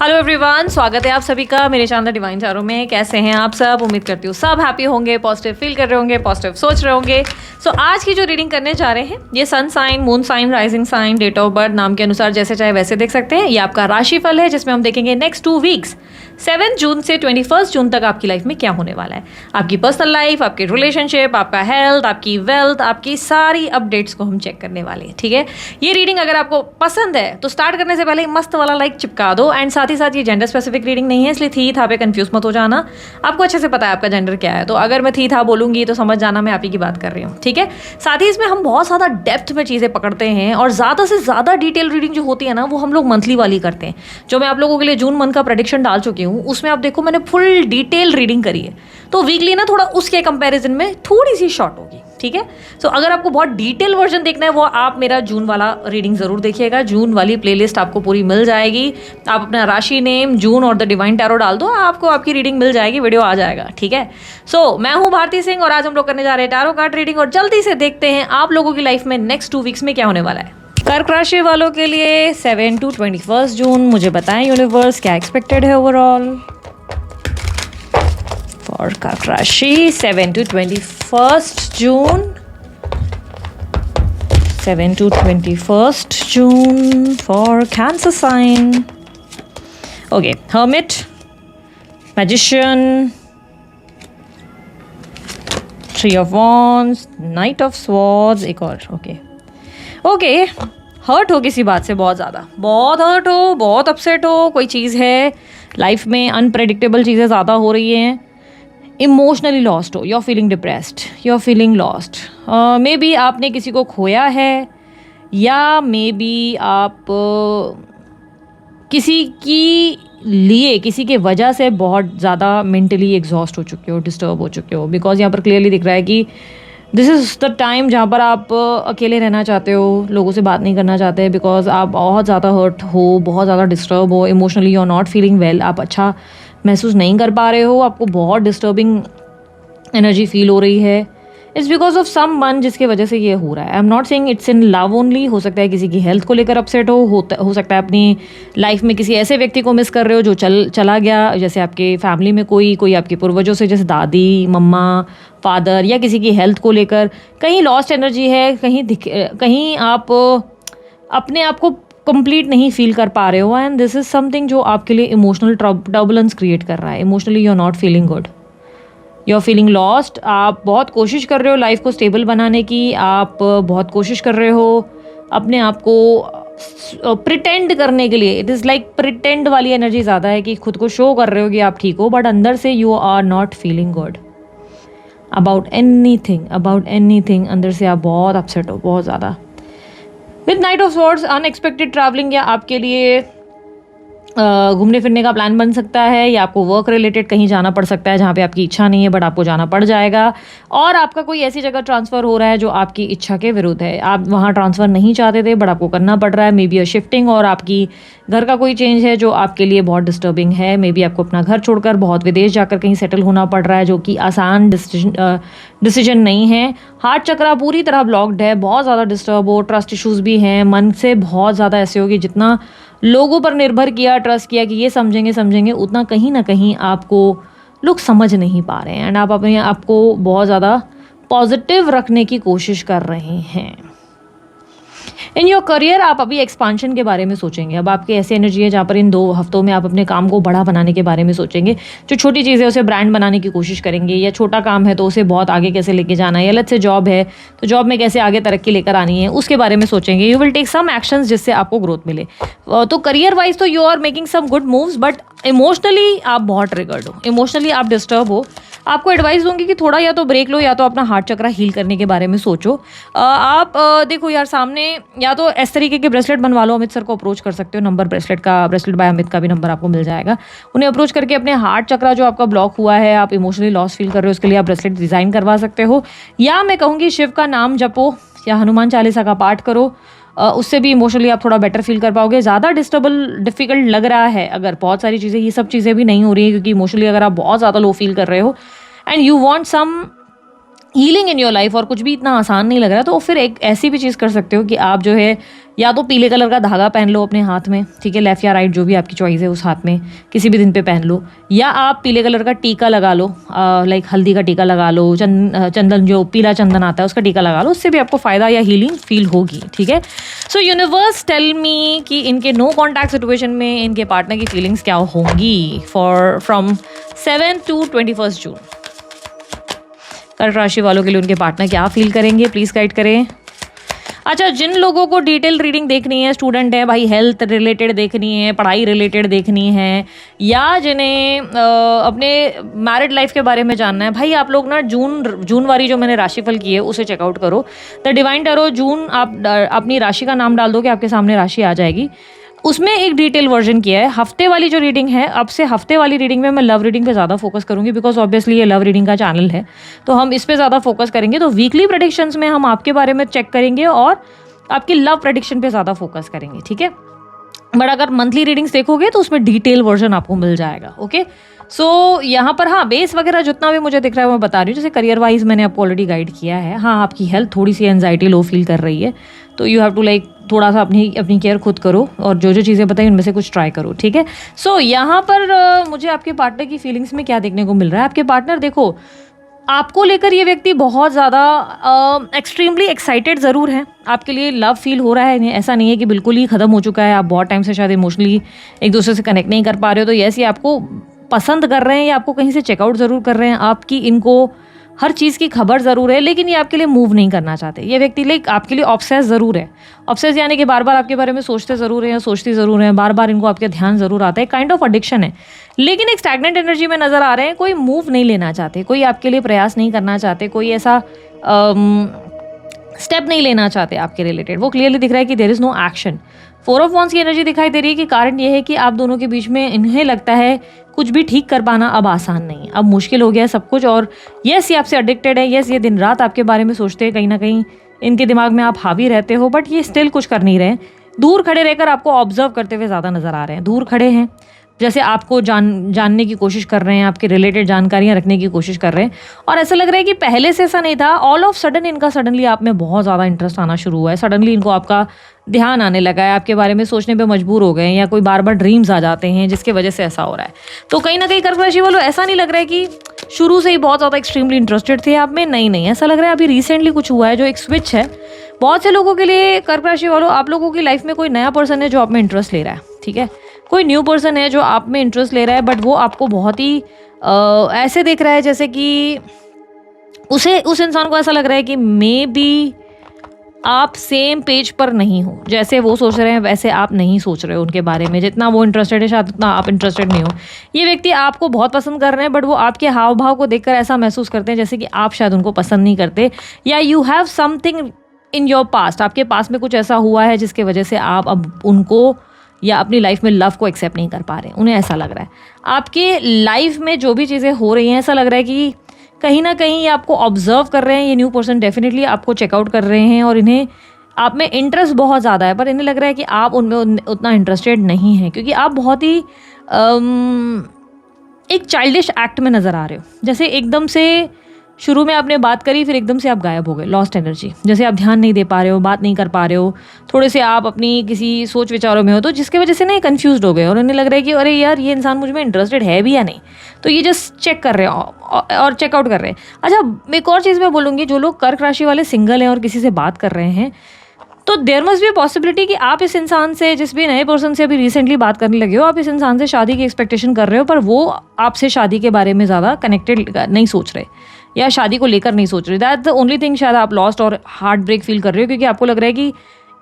Hello everyone, स्वागत है आप सभी का मेरे चैनल डिवाइन टैरो में। कैसे हैं आप सब? उम्मीद करती हूँ सब हैप्पी होंगे, पॉजिटिव फील कर रहे होंगे, पॉजिटिव सोच रहे होंगे। सो आज की जो रीडिंग करने जा रहे हैं ये sun sign, moon sign, rising sign, date of birth नाम के अनुसार जैसे चाहे वैसे देख सकते हैं। ये आपका राशिफल है जिसमें हम देखेंगे नेक्स्ट 2 वीक्स 7 जून से 21 जून तक आपकी लाइफ में क्या होने वाला है। आपकी पर्सनल लाइफ, आपके रिलेशनशिप, आपका हेल्थ, आपकी वेल्थ, आपकी सारी अपडेट्स को हम चेक करने वाले हैं। ठीक है, ये रीडिंग अगर आपको पसंद है तो स्टार्ट करने से पहले मस्त वाला लाइक चिपका दो। एंड साथ ही साथ ये जेंडर स्पेसिफिक रीडिंग नहीं है, इसलिए थी था पे कंफ्यूज मत हो जाना। आपको अच्छे से पता है आपका जेंडर क्या है, तो अगर मैं थी था बोलूंगी तो समझ जाना मैं आप ही की बात कर रही हूँ। ठीक है, साथ ही इसमें हम बहुत ज़्यादा डेप्थ में चीज़ें पकड़ते हैं और ज़्यादा से ज़्यादा डिटेल रीडिंग जो होती है ना वो हम लोग मंथली वाली करते हैं। जो मैं आप लोगों के लिए जून मंथ का प्रेडिक्शन डाल चुकी हूँ उसमें आप देखो मैंने फुल डिटेल रीडिंग करी है, तो वीकली ना थोड़ा उसके कंपैरिजन में थोड़ी सी शॉर्ट होगी। ठीक है, तो अगर आपको बहुत डिटेल वर्जन देखना है वो आप मेरा जून वाला रीडिंग ज़रूर देखिएगा। जून वाली प्लेलिस्ट आपको पूरी मिल जाएगी। आप अपना राशि नेम, जून और द डिवाइन टैरो डाल दो, आपको आपकी रीडिंग मिल जाएगी, वीडियो आ जाएगा। ठीक है, सो मैं हूँ भारती सिंह और आज हम लोग करने जा रहे हैं टैरो कार्ड रीडिंग। और जल्दी से देखते हैं आप लोगों की लाइफ में नेक्स्ट 2 वीक्स में क्या होने वाला है। कर्क राशि वालों के लिए 7 to 21 जून, मुझे बताएं यूनिवर्स क्या एक्सपेक्टेड है ओवरऑल फॉर कर्क राशि 7 to 21 June. 7 to 21st June for Cancer sign. Okay, Hermit, Magician, Three of Wands, Knight of Swords, एक और ओके हर्ट हो किसी बात से, बहुत ज़्यादा, बहुत हर्ट हो, बहुत अपसेट हो, कोई चीज़ है लाइफ में, अनप्रेडिक्टेबल चीज़ें ज़्यादा हो रही हैं, इमोशनली लॉस्ट हो, you are feeling depressed, you are feeling lost. Maybe आपने किसी को खोया है या मे बी आप किसी की लिए, किसी के वजह से बहुत ज़्यादा मेंटली एग्जॉस्ट हो चुके हो, डिस्टर्ब हो चुके हो। बिकॉज यहाँ पर क्लियरली दिख रहा है कि दिस इज़ द टाइम जहाँ पर आप अकेले रहना चाहते हो, लोगों से बात नहीं करना चाहते, बिकॉज आप बहुत ज़्यादा हर्ट हो, बहुत ज़्यादा डिस्टर्ब हो, emotionally you are not feeling well, आप अच्छा महसूस नहीं कर पा रहे हो, आपको बहुत डिस्टर्बिंग एनर्जी फील हो रही है। It's because of someone जिसकी वजह से ये हो रहा है। I am not saying it's in love only, हो सकता है किसी की हेल्थ को लेकर अपसेट हो सकता है अपनी लाइफ में किसी ऐसे व्यक्ति को मिस कर रहे हो जो चला गया, जैसे आपके फैमिली में कोई आपके पूर्वजों से, जैसे दादी, मम्मा, फादर, या किसी की हेल्थ को लेकर कहीं लॉस्ट एनर्जी है, कहीं आप अपने आप को कंप्लीट नहीं फील कर पा रहे हो। एंड दिस इज़ समथिंग जो आपके लिए इमोशनल टर्बुलेंस क्रिएट कर रहा है। Emotionally you are not feeling good, you are feeling lost. आप बहुत कोशिश कर रहे हो लाइफ को स्टेबल बनाने की, आप बहुत कोशिश कर रहे हो अपने आप को प्रिटेंड करने के लिए। इट इज़ लाइक प्रिटेंड वाली एनर्जी ज़्यादा है कि खुद को शो कर रहे हो कि आप ठीक हो, बट अंदर से you are not feeling good about anything. अंदर से आप बहुत अपसेट हो, बहुत ज़्यादा। With knight of swords, unexpected travelling या आपके लिए घूमने फिरने का प्लान बन सकता है, या आपको वर्क रिलेटेड कहीं जाना पड़ सकता है जहाँ पे आपकी इच्छा नहीं है बट आपको जाना पड़ जाएगा। और आपका कोई ऐसी जगह ट्रांसफ़र हो रहा है जो आपकी इच्छा के विरुद्ध है, आप वहाँ ट्रांसफ़र नहीं चाहते थे बट आपको करना पड़ रहा है। मे बी अ शिफ्टिंग, और आपकी घर का कोई चेंज है जो आपके लिए बहुत डिस्टर्बिंग है। मे बी आपको अपना घर छोड़कर बहुत विदेश जाकर कहीं सेटल होना पड़ रहा है जो कि आसान डिसीजन नहीं है। हार्ट चक्रा पूरी तरह ब्लॉक्ड है, बहुत ज़्यादा डिस्टर्ब हो, ट्रस्ट इश्यूज़ भी हैं, मन से बहुत ज़्यादा ऐसे हो कि जितना लोगों पर निर्भर किया, ट्रस्ट किया कि ये समझेंगे, उतना कहीं ना कहीं आपको लोग समझ नहीं पा रहे हैं। एंड आप अपने आप को बहुत ज़्यादा पॉजिटिव रखने की कोशिश कर रहे हैं। इन योर करियर, आप अभी एक्सपांशन के बारे में सोचेंगे। अब आपकी ऐसी एनर्जी है जहाँ पर इन 2 हफ्तों में आप अपने काम को बड़ा बनाने के बारे में सोचेंगे। जो छोटी चीज़ है उसे ब्रांड बनाने की कोशिश करेंगे, या छोटा काम है तो उसे बहुत आगे कैसे लेके जाना है, या लेट्स से जॉब है तो जॉब में कैसे आगे तरक्की लेकर आनी है, उसके बारे में सोचेंगे। You will take some actions जिससे आपको ग्रोथ मिले। तो करियर वाइज तो you are making some good moves, but emotionally आप बहुत ट्रिगर्ड हो, इमोशनली आप डिस्टर्ब हो। आपको एडवाइस दूंगी कि थोड़ा या तो ब्रेक लो, या तो अपना हार्ट चक्रा हील करने के बारे में सोचो। आप देखो यार, सामने या तो इस तरीके के ब्रेसलेट बनवा लो, अमित सर को अप्रोच कर सकते हो। नंबर ब्रेसलेट बाय अमित का भी नंबर आपको मिल जाएगा। उन्हें अप्रोच करके अपने हार्ट चक्रा जो आपका ब्लॉक हुआ है, आप इमोशनली लॉस फील कर रहे हो, उसके लिए आप ब्रेसलेट डिज़ाइन करवा सकते हो। या मैं कहूँगी शिव का नाम जपो या हनुमान चालीसा का पाठ करो, उससे भी इमोशनली आप थोड़ा बेटर फील कर पाओगे। ज़्यादा डिफ़िकल्ट लग रहा है अगर बहुत सारी चीज़ें, ये सब चीज़ें भी नहीं हो रही है, क्योंकि इमोशनली अगर आप बहुत ज़्यादा लो फील कर रहे हो and you want some healing in your life और कुछ भी इतना आसान नहीं लग रहा, तो फिर एक ऐसी भी चीज़ कर सकते हो कि आप जो है या तो पीले कलर का धागा पहन लो अपने हाथ में, ठीक है, लेफ़्ट या राइट जो भी आपकी चॉइस है उस हाथ में किसी भी दिन पे पहन लो, या आप पीले कलर का टीका लगा लो, लाइक हल्दी का टीका लगा लो, चंदन जो पीला चंदन आता है उसका टीका लगा लो, उससे भी आपको फ़ायदा या हीलिंग फील होगी, ठीक है। सो यूनिवर्स टेल मी कि इनके नो कॉन्टैक्ट सिचुएशन में इनके पार्टनर की फीलिंग्स क्या होंगी फ्रॉम 7 to 21 जून। कर्क राशि वालों के लिए उनके पार्टनर क्या फील करेंगे, प्लीज़ गाइड करें। अच्छा, जिन लोगों को डिटेल रीडिंग देखनी है, स्टूडेंट है भाई, हेल्थ रिलेटेड देखनी है, पढ़ाई रिलेटेड देखनी है, या जिन्हें अपने मैरिड लाइफ के बारे में जानना है, भाई आप लोग ना जून वारी जो मैंने राशिफल की है उसे चेकआउट करो। द डिवाइन टैरो जून, आप अपनी राशि का नाम डाल दो कि आपके सामने राशि आ जाएगी, उसमें एक डिटेल वर्जन किया है। हफ्ते वाली जो रीडिंग है, अब से हफ्ते वाली रीडिंग में मैं लव रीडिंग पे ज़्यादा फोकस करूंगी, बिकॉज ऑब्वियसली ये लव रीडिंग का चैनल है, तो हम इस पे ज़्यादा फोकस करेंगे। तो वीकली प्रेडिक्शंस में हम आपके बारे में चेक करेंगे और आपकी लव प्रेडिक्शन पे ज़्यादा फोकस करेंगे, ठीक है। बट अगर मंथली रीडिंग्स देखोगे तो उसमें डिटेल वर्जन आपको मिल जाएगा, ओके। सो यहाँ पर हाँ, बेस वगैरह जितना भी मुझे दिख रहा है वो मैं बता रही हूँ। जैसे करियर वाइज मैंने आपको ऑलरेडी गाइड किया है। हाँ, आपकी हेल्थ थोड़ी सी एंजाइटी लो फील कर रही है, तो यू हैव टू लाइक थोड़ा सा अपनी केयर खुद करो और जो जो चीज़ें बताई उनमें से कुछ ट्राई करो, ठीक है। सो यहाँ पर मुझे आपके पार्टनर की फीलिंग्स में क्या देखने को मिल रहा है। आपके पार्टनर, देखो, आपको लेकर ये व्यक्ति बहुत ज़्यादा एक्सट्रीमली एक्साइटेड ज़रूर है, आपके लिए लव फील हो रहा है, ऐसा नहीं है कि बिल्कुल ही ख़त्म हो चुका है, आप बहुत टाइम से शायद इमोशनली एक दूसरे से कनेक्ट नहीं कर पा रहे हो, तो यस ये आपको पसंद कर रहे हैं या आपको कहीं से चेकआउट ज़रूर कर रहे हैं, आपकी इनको हर चीज़ की खबर ज़रूर है, लेकिन ये आपके लिए मूव नहीं करना चाहते। ये व्यक्ति लाइक आपके लिए ऑब्सेस ज़रूर है। ऑब्सेस यानी कि बार बार आपके बारे में सोचते ज़रूर हैं या सोचती ज़रूर हैं, बार बार इनको आपके ध्यान ज़रूर आता है, काइंड ऑफ एडिक्शन है, लेकिन एक स्टैग्नेंट एनर्जी में नज़र आ रहे हैं। कोई मूव नहीं लेना चाहते, कोई आपके लिए प्रयास नहीं करना चाहते, कोई ऐसा स्टेप नहीं लेना चाहते आपके रिलेटेड। वो क्लियरली दिख रहा है कि there is no action. 4 of wands की एनर्जी दिखाई दे रही है कि कारण ये है कि आप दोनों के बीच में इन्हें लगता है कुछ भी ठीक कर पाना अब आसान नहीं है, अब मुश्किल हो गया है सब कुछ। और यस ये आपसे एडिक्टेड है, यस ये दिन रात आपके बारे में सोचते हैं, कहीं ना कहीं इनके दिमाग में आप हावी रहते हो, बट ये स्टिल कुछ कर नहीं रहे। दूर खड़े रहकर आपको ऑब्जर्व करते हुए ज़्यादा नज़र आ रहे हैं, दूर खड़े हैं, जैसे आपको जानने की कोशिश कर रहे हैं, आपके रिलेटेड जानकारियां रखने की कोशिश कर रहे हैं। और ऐसा लग रहा है कि पहले से ऐसा नहीं था, ऑल ऑफ सडन इनका सडनली आप में बहुत ज़्यादा इंटरेस्ट आना शुरू हुआ है, सडनली इनको आपका ध्यान आने लगा है, आपके बारे में सोचने पे मजबूर हो गए हैं, या कोई बार बार ड्रीम्स आ जाते हैं जिसकी वजह से ऐसा हो रहा है। तो कहीं ना कहीं कर्क राशि वालों, ऐसा नहीं लग रहा है कि शुरू से ही बहुत ज़्यादा एक्सट्रीमली इंटरेस्टेड थे आप में, नहीं, ऐसा लग रहा है अभी रिसेंटली कुछ हुआ है जो एक स्विच है। बहुत से लोगों के लिए कर्क राशि वालों, आप लोगों की लाइफ में कोई नया पर्सन है जो आप में इंटरेस्ट ले रहा है, ठीक है, कोई न्यू पर्सन है जो आप में इंटरेस्ट ले रहा है, बट वो आपको बहुत ही ऐसे देख रहा है जैसे कि उस इंसान को ऐसा लग रहा है कि मे बी आप सेम पेज पर नहीं हो, जैसे वो सोच रहे हैं वैसे आप नहीं सोच रहे हो उनके बारे में, जितना वो इंटरेस्टेड है शायद उतना आप इंटरेस्टेड नहीं हो। ये व्यक्ति आपको बहुत पसंद कर रहे हैं, बट वो आपके हाव भाव को देखकर ऐसा महसूस करते हैं जैसे कि आप शायद उनको पसंद नहीं करते, या you have something in your past, आपके पास में कुछ ऐसा हुआ है जिसके वजह से आप अब उनको या अपनी लाइफ में लव को एक्सेप्ट नहीं कर पा रहे। उन्हें ऐसा लग रहा है आपके लाइफ में जो भी चीज़ें हो रही हैं, ऐसा लग रहा है कि कहीं ना कहीं ये आपको ऑब्जर्व कर रहे हैं, ये न्यू पर्सन डेफिनेटली आपको चेकआउट कर रहे हैं और इन्हें आप में इंटरेस्ट बहुत ज़्यादा है, पर इन्हें लग रहा है कि आप उनमें उतना इंटरेस्टेड नहीं हैं, क्योंकि आप बहुत ही एक चाइल्डिश एक्ट में नज़र आ रहे हो। जैसे एकदम से शुरू में आपने बात करी, फिर एकदम से आप गायब हो गए, लॉस्ट एनर्जी, जैसे आप ध्यान नहीं दे पा रहे हो, बात नहीं कर पा रहे हो, थोड़े से आप अपनी किसी सोच विचारों में हो, तो जिसकी वजह से ना कंफ्यूज हो गए और उन्हें लग रहा है कि अरे यार ये इंसान मुझ में इंटरेस्टेड है भी या नहीं, तो ये जस्ट चेक कर रहे हैं और चेकआउट कर रहे हैं। अच्छा, एक और चीज़ मैं बोलूँगी, जो लोग कर्क राशि वाले सिंगल हैं और किसी से बात कर रहे हैं, तो there must be a possibility कि आप इस इंसान से, जिस भी नए पर्सन से अभी रिसेंटली बात करने लगे हो, आप इस इंसान से शादी की एक्सपेक्टेशन कर रहे हो, पर वो आपसे शादी के बारे में ज़्यादा कनेक्टेड नहीं सोच रहे या शादी को लेकर नहीं सोच रहे। दैट्स द ओनली थिंग, शायद आप लॉस्ट और हार्ट ब्रेक फील कर रहे हो, क्योंकि आपको लग रहा है कि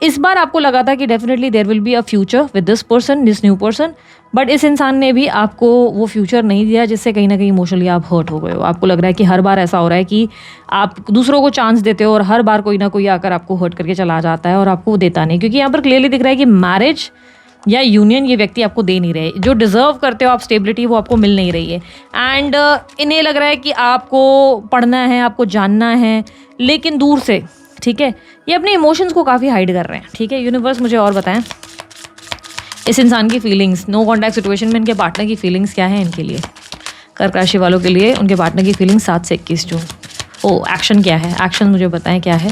इस बार आपको लगा था कि definitely there will be a future with this person, this new person, but इस इंसान ने भी आपको वो फ्यूचर नहीं दिया, जिससे कहीं ना कहीं इमोशनली आप हर्ट हो गए हो। आपको लग रहा है कि हर बार ऐसा हो रहा है कि आप दूसरों को चांस देते हो और हर बार कोई ना कोई आकर आपको हर्ट करके चला जाता है और आपको वो देता नहीं, क्योंकि यहाँ पर क्लियरली दिख रहा है कि मैरिज या यूनियन ये व्यक्ति आपको दे नहीं रहे, जो डिज़र्व करते हो आप स्टेबिलिटी, वो आपको मिल नहीं रही है। एंड इन्हें लग रहा है कि आपको पढ़ना है, आपको जानना है, लेकिन दूर से, ठीक है, ये अपने इमोशंस को काफ़ी हाइड कर रहे हैं, ठीक है। यूनिवर्स मुझे और बताएं इस इंसान की फीलिंग्स, नो कॉन्टैक्ट सिचुएशन में इनके पार्टनर की फीलिंग्स क्या है इनके लिए, कर्क राशि वालों के लिए उनके पार्टनर की फीलिंग्स 7 से 21 जून। ओ एक्शन क्या है, एक्शन मुझे बताएं क्या है,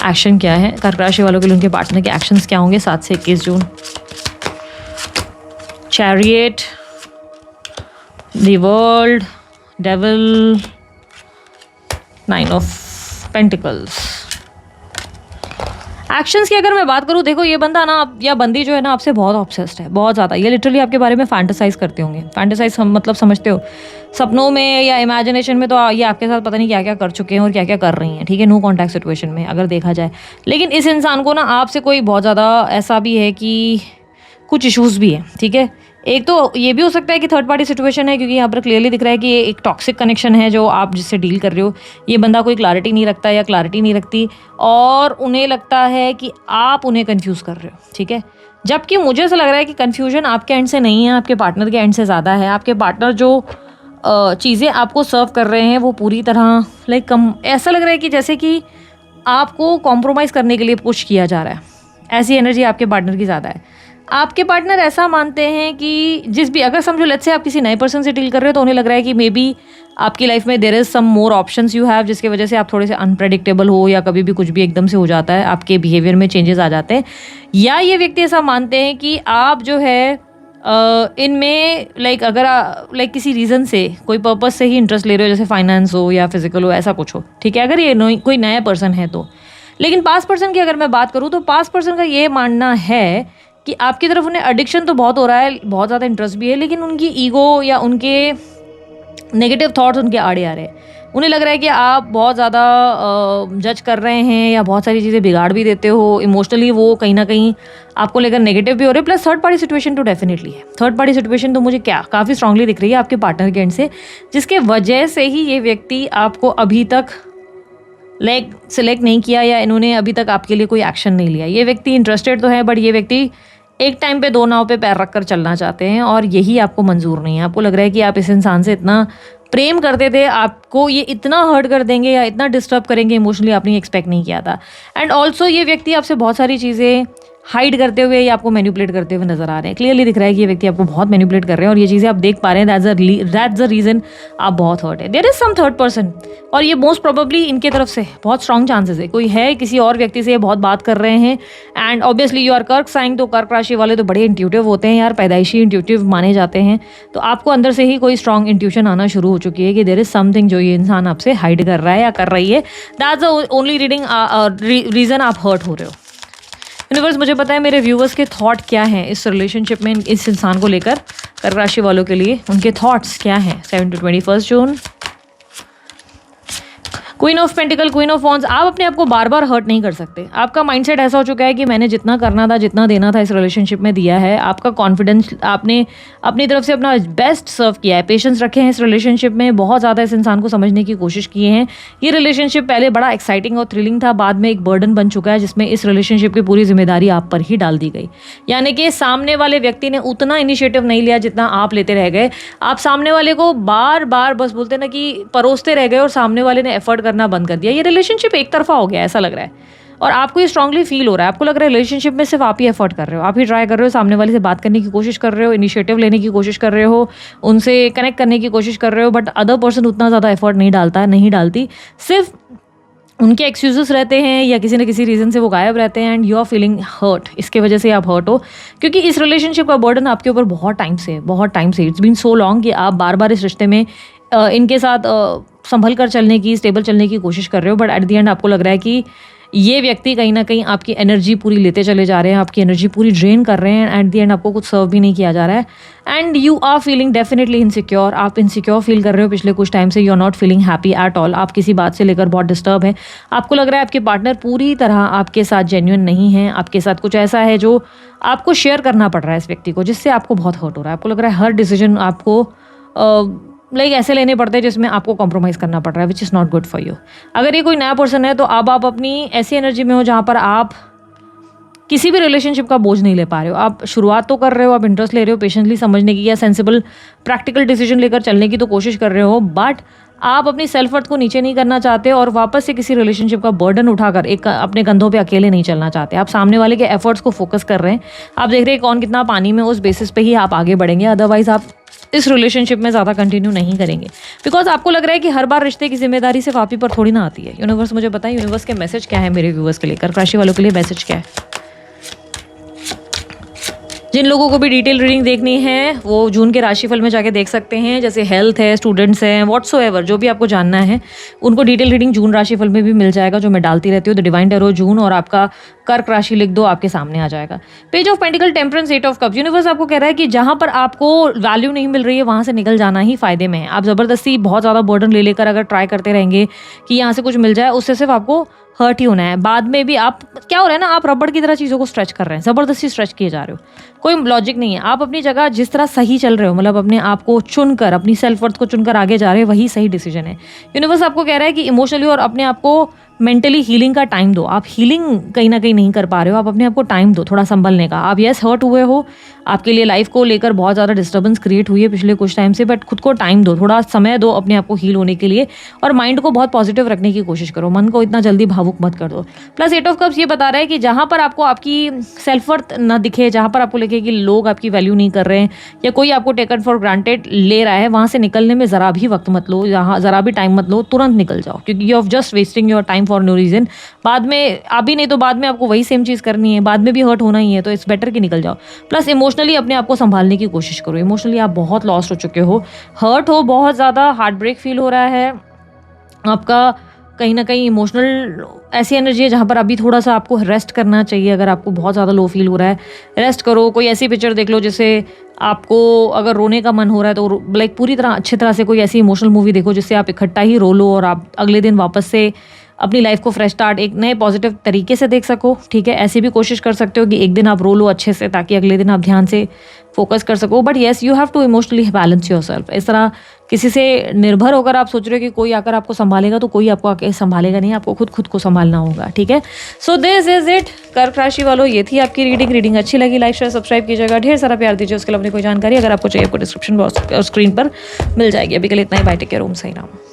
एक्शन क्या है कर्क राशि वालों के लिए, उनके पार्टनर के एक्शंस क्या होंगे 7 से 21 जून। Chariot, the world, devil, 9 of pentacles. Actions की अगर मैं बात करूँ, देखो ये बंदा ना या बंदी जो है ना आपसे बहुत ऑब्सेस्ड है, बहुत ज़्यादा। ये लिटरली आपके बारे में फैंटेसाइज करते होंगे। फैंटेसाइज मतलब समझते हो, सपनों में या इमेजिनेशन में तो ये आपके साथ पता नहीं क्या क्या कर चुके हैं और क्या क्या कर रही हैं, ठीक है, नो कॉन्टैक्ट सिचुएशन में अगर देखा जाए। लेकिन इस इंसान को ना आपसे कोई बहुत ज़्यादा ऐसा भी है कि कुछ इश्यूज़ भी है, ठीक है। एक तो ये भी हो सकता है कि थर्ड पार्टी सिचुएशन है, क्योंकि यहाँ पर क्लियरली दिख रहा है कि ये एक टॉक्सिक कनेक्शन है जो आप जिससे डील कर रहे हो। ये बंदा कोई क्लैरिटी नहीं रखता या क्लैरिटी नहीं रखती, और उन्हें लगता है कि आप उन्हें कंफ्यूज कर रहे हो, ठीक है। जबकि मुझे ऐसा लग रहा है कि कन्फ्यूजन आपके एंड से नहीं है, आपके पार्टनर के एंड से ज़्यादा है। आपके पार्टनर जो चीज़ें आपको सर्व कर रहे हैं वो पूरी तरह ऐसा लग रहा है कि जैसे कि आपको कॉम्प्रोमाइज़ करने के लिए पुश किया जा रहा है। ऐसी एनर्जी आपके पार्टनर की ज़्यादा है। आपके पार्टनर ऐसा मानते हैं कि अगर समझो लेट्स से आप किसी नए पर्सन से डील कर रहे हो, तो उन्हें लग रहा है कि मे बी आपकी लाइफ में there is some more options you have, जिसकी वजह से आप थोड़े से अनप्रेडिक्टेबल हो, या कभी भी कुछ भी एकदम से हो जाता है, आपके बिहेवियर में चेंजेस आ जाते हैं। या ये व्यक्ति ऐसा मानते हैं कि आप जो है इनमें अगर किसी रीज़न से कोई पर्पस से ही इंटरेस्ट ले रहे हो, जैसे फाइनेंस हो या फिजिकल हो, ऐसा कुछ हो, ठीक है, अगर ये कोई नया पर्सन है तो। लेकिन पास्ट पर्सन की अगर मैं बात करूँ तो पास्ट पर्सन का ये मानना है कि आपकी तरफ उन्हें एडिक्शन तो बहुत हो रहा है, बहुत ज़्यादा इंटरेस्ट भी है, लेकिन उनकी ईगो या उनके नेगेटिव थॉट्स उनके आड़े आ रहे हैं। उन्हें लग रहा है कि आप बहुत ज़्यादा जज कर रहे हैं या बहुत सारी चीज़ें बिगाड़ भी देते हो। इमोशनली वो कहीं ना कहीं आपको लेकर नेगेटिव भी हो रहे हैं। प्लस थर्ड पार्टी सिचुएशन तो डेफिनेटली है। थर्ड पार्टी सिचुएशन तो मुझे काफ़ी स्ट्रांगली दिख रही है आपके पार्टनर के एंड से, जिसके वजह से ही ये व्यक्ति आपको अभी तक सिलेक्ट नहीं किया, या इन्होंने अभी तक आपके लिए कोई एक्शन नहीं लिया। ये व्यक्ति इंटरेस्टेड तो है, बट ये व्यक्ति एक टाइम पे 2 नाव पे पैर रख कर चलना चाहते हैं, और यही आपको मंजूर नहीं है। आपको लग रहा है कि आप इस इंसान से इतना प्रेम करते थे, आपको ये इतना हर्ट कर देंगे या इतना डिस्टर्ब करेंगे इमोशनली, आपने एक्सपेक्ट नहीं किया था। एंड ऑल्सो ये व्यक्ति आपसे बहुत सारी चीज़ें हाइड करते हुए या आपको मैनिपुलेट करते हुए नजर आ रहे हैं। क्लियरली दिख रहा है कि ये व्यक्ति आपको बहुत मैनिपुलेट कर रहे हैं, और ये चीज़ें आप देख पा रहे हैं। दैट्स द रीज़न आप बहुत हर्ट है। There is some third person, और ये मोस्ट प्रोबेबली इनके तरफ से बहुत स्ट्रॉन्ग चांसेस है कोई है, किसी और व्यक्ति से ये बहुत बात कर रहे हैं। एंड ऑब्वियसली यू आर कर्क साइन, तो कर्क राशि वाले तो बड़े इंट्यूटिव होते हैं यार, पैदाइशी इंट्यूटिव माने जाते हैं। तो आपको अंदर से ही कोई स्ट्रॉन्ग इंट्यूशन आना शुरू हो चुकी है कि देयर इज समथिंग जो ये इंसान आपसे हाइड कर रहा है या कर रही है। दैट्स द ओनली रीज़न आप हर्ट हो रहे हो। यूनिवर्स मुझे पता है मेरे व्यूवर्स के थॉट क्या हैं इस रिलेशनशिप में, इस इंसान को लेकर, कर्क राशि वालों के लिए उनके थॉट्स क्या हैं 7 to 21 June. Queen of pentacle, queen of wands. आप अपने आप को बार बार हर्ट नहीं कर सकते। आपका माइंडसेट ऐसा हो चुका है कि मैंने जितना करना था, जितना देना था इस रिलेशनशिप में दिया है। आपका कॉन्फिडेंस, आपने अपनी तरफ से अपना बेस्ट सर्व किया है, पेशेंस रखे हैं इस रिलेशनशिप में, बहुत ज़्यादा इस इंसान को समझने की कोशिश किए हैं। ये रिलेशनशिप पहले बड़ा एक्साइटिंग और थ्रिलिंग था, बाद में एक बर्डन बन चुका है, जिसमें इस रिलेशनशिप की पूरी जिम्मेदारी आप पर ही डाल दी गई। यानी कि सामने वाले व्यक्ति ने उतना इनिशिएटिव नहीं लिया जितना आप लेते रह गए। आप सामने वाले को बार बार बस बोलते ना कि परोसते रह गए, और सामने वाले ने एफर्ट करना बंद कर दिया। ये रिलेशनशिप एक तरफा हो गया ऐसा लग रहा है, और आपको ये स्ट्रांगली फील हो रहा है। आपको लग रहा है रिलेशनशिप में सिर्फ आप ही एफर्ट कर रहे हो, आप ही ट्राई कर रहे हो, सामने वाले से बात करने की कोशिश कर रहे हो, इनिशिएटिव लेने की कोशिश कर रहे हो, उनसे कनेक्ट करने की कोशिश कर रहे हो, बट अदर पर्सन उतना ज़्यादा एफर्ट नहीं डालती। सिर्फ उनके एक्सक्यूजेस रहते हैं या किसी न किसी रीज़न से वो गायब रहते हैं, and you are feeling hurt. इसके वजह से आप हर्ट हो, क्योंकि इस रिलेशनशिप का बर्डन आपके ऊपर बहुत टाइम से इट्स बीन सो लॉन्ग कि आप बार बार इस रिश्ते में इनके साथ संभल कर चलने की, स्टेबल चलने की कोशिश कर रहे हो। बट एट द एंड आपको लग रहा है कि ये व्यक्ति कहीं ना कहीं आपकी एनर्जी पूरी लेते चले जा रहे हैं, आपकी एनर्जी पूरी ड्रेन कर रहे हैं। एट द एंड आपको कुछ सर्व भी नहीं किया जा रहा है, and you are feeling definitely insecure. आप इनसिक्योर फील कर रहे हो पिछले कुछ टाइम से। You are not feeling happy at all. आप किसी बात से लेकर बहुत डिस्टर्ब है। आपको लग रहा है आपके पार्टनर पूरी तरह आपके साथ जेन्युइन नहीं है, आपके साथ कुछ ऐसा है जो आपको शेयर करना पड़ रहा है इस व्यक्ति को, जिससे आपको बहुत हर्ट हो रहा है। आपको लग रहा है हर डिसीजन आपको ऐसे लेने पड़ते हैं जिसमें आपको कॉम्प्रोमाइज़ करना पड़ रहा है, which is not good for you. अगर ये कोई नया पर्सन है तो अब आप अपनी ऐसी एनर्जी में हो जहाँ पर आप किसी भी रिलेशनशिप का बोझ नहीं ले पा रहे हो। आप शुरुआत तो कर रहे हो, आप इंटरेस्ट ले रहे हो पेशेंटली समझने की या सेंसिबल प्रैक्टिकल डिसीजन लेकर चलने की तो कोशिश कर रहे हो, बट आप अपनी सेल्फ वर्थ को नीचे नहीं करना चाहते और वापस से किसी रिलेशनशिप का बर्डन उठाकर एक अपने कंधों पे अकेले नहीं चलना चाहते। आप सामने वाले के एफर्ट्स को फोकस कर रहे हैं, आप देख रहे हैं कौन कितना पानी में, उस बेसिस पे ही आप आगे बढ़ेंगे। अदरवाइज आप इस रिलेशनशिप में ज़्यादा कंटिन्यू नहीं करेंगे, बिकॉज आपको लग रहा है कि हर बार रिश्ते की जिम्मेदारी सिर्फ आप ही पर थोड़ी ना आती है। यूनिवर्स मुझे बताएं, यूनिवर्स के मैसेज क्या है मेरे व्यूवर्स के लिए, कर्क राशि वालों के लिए मैसेज क्या है। जिन लोगों को भी डिटेल रीडिंग देखनी है वो जून के राशिफल में जाके देख सकते हैं, जैसे हेल्थ है, स्टूडेंट्स हैं, व्हाट्सोएवर जो भी आपको जानना है उनको डिटेल रीडिंग जून राशिफल में भी मिल जाएगा, जो मैं डालती रहती हूँ। द डिवाइन टैरो जून और आपका कर्क राशि लिख दो, आपके सामने आ जाएगा। Page of pentacle, temperance, eight of cups. Universe आपको कह रहा है कि जहाँ पर आपको वैल्यू नहीं मिल रही है वहाँ से निकल जाना ही फायदे में है। आप ज़बरदस्ती बहुत ज़्यादा बर्डन ले लेकर अगर ट्राई करते रहेंगे कि यहाँ से कुछ मिल जाए, उससे सिर्फ आपको हर्ट ही होना है। बाद में भी आप क्या हो रहा है ना, आप रबड़ की तरह चीज़ों को स्ट्रेच कर रहे हैं, ज़बरदस्ती स्ट्रेच किए जा रहे हो, कोई लॉजिक नहीं है। आप अपनी जगह जिस तरह सही चल रहे हो, मतलब अपने आप को चुनकर, अपनी सेल्फ वर्थ को चुनकर आगे जा रहे हो, वही सही डिसीजन है। यूनिवर्स आपको कह रहा है कि इमोशनली और अपने आप को मेंटली हीलिंग का टाइम दो। आप हीलिंग कहीं ना कहीं नहीं कर पा रहे हो, आप अपने आप को टाइम दो थोड़ा संभलने का। आप यस हर्ट हुए हो, आपके लिए लाइफ को लेकर बहुत ज़्यादा डिस्टर्बेंस क्रिएट हुई है पिछले कुछ टाइम से, बट खुद को टाइम दो, थोड़ा समय दो अपने आप को हील होने के लिए, और माइंड को बहुत पॉजिटिव रखने की कोशिश करो, मन को इतना जल्दी भावुक मत कर दो। प्लस एट ऑफ कप्स ये बता रहा है कि जहाँ पर आपको आपकी सेल्फ वर्थ न दिखे, जहाँ पर आपको लगे कि लोग आपकी वैल्यू नहीं कर रहे हैं या कोई आपको टेकन फॉर ग्रांटेड ले रहा है, वहाँ से निकलने में ज़रा भी वक्त मत लो, जहाँ ज़रा भी टाइम मत लो, तुरंत निकल जाओ, क्योंकि you are just wasting your time for no reason. बाद में अभी नहीं तो बाद में आपको वही सेम चीज़ करनी है, बाद में भी हर्ट होना ही है, तो इट्स बेटर कि निकल जाओ। प्लस इमोशनली अपने आप को संभालने की कोशिश करो। इमोशनली आप बहुत लॉस्ट हो चुके हो, हर्ट हो, बहुत ज़्यादा हार्ट ब्रेक फील हो रहा है आपका, कहीं ना कहीं इमोशनल ऐसी एनर्जी है जहाँ पर अभी थोड़ा सा आपको रेस्ट करना चाहिए। अगर आपको बहुत ज़्यादा लो फील हो रहा है, रेस्ट करो। कोई ऐसी पिक्चर देख लो जिससे आपको अगर रोने का मन हो रहा है तो लाइक पूरी तरह अच्छी तरह से कोई ऐसी इमोशनल मूवी देखो जिससे आप इकट्ठा ही रो लो और आप अगले दिन वापस से अपनी लाइफ को फ्रेश स्टार्ट एक नए पॉजिटिव तरीके से देख सको। ठीक है, ऐसे भी कोशिश कर सकते हो कि एक दिन आप रो लो अच्छे से, ताकि अगले दिन आप ध्यान से फोकस कर सको। But yes, you have to emotionally balance yourself. इस तरह किसी से निर्भर होकर आप सोच रहे हो कि कोई आकर आपको संभालेगा, तो कोई आपको आके संभालेगा नहीं, आपको खुद को संभालना होगा। ठीक है, सो दिस इज इट कर्क राशि वालों, ये थी आपकी रीडिंग अच्छी लगी लाइक शेयर सब्सक्राइब कीजिएगा, ढेर सारा प्यार दीजिए। उसके लिए अपनी कोई जानकारी अगर आपको चाहिए, आपको डिस्क्रिप्शन बॉक्स और स्क्रीन पर मिल जाएगी। अभी के लिए इतना ही, बाय, टेक केयर, ओम साई राम।